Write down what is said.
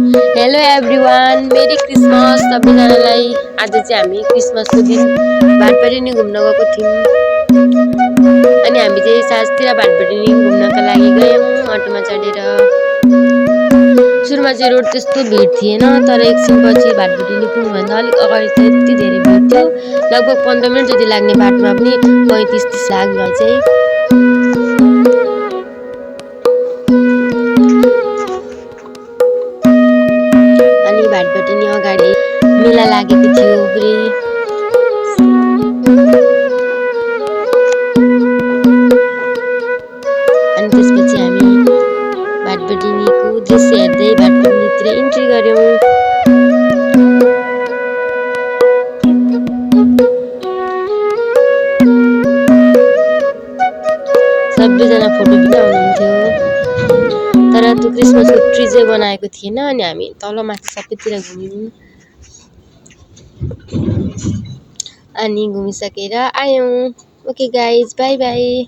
Hello everyone, मेरी Christmas सबैजनालाई। आज चाहिँ हामी क्रिसमसको दिन भाटपाडा घुम्न गएको थियौँ। अनि हामी चाहिँ साँझतिर भाटपाडा घुम्नका लागि गयौँ अटोमा चढेर। सुरुमा चाहिँ रोड त्यस्तो भिड थिएन, तर एकछिनपछि भाटपाडा पुग्नुभन्दा अलिक अगाडि त यति धेरै भिड थियो। लगभग 15 मिनट जति लाग्ने बाटोमा पनि 35-30 लाग्यो चाहिँ। भाटपाडा अगाडि मेला लागेको थियो पुरै। अनि त्यसपछि हामी भाटपाडाको दृश्य हेर्दै भाटपाडातिर इन्ट्री गर्यौँ। सबैजना फोटो खिचाउनुहुन्थ्यो, तर त्यो क्रिसमसको ट्री चाहिँ बनाएको थिएन। अनि हामी तल माथि सबैतिर घुम्यौँ अनि घुमिसकेर आयौँ। Okay guys, by by.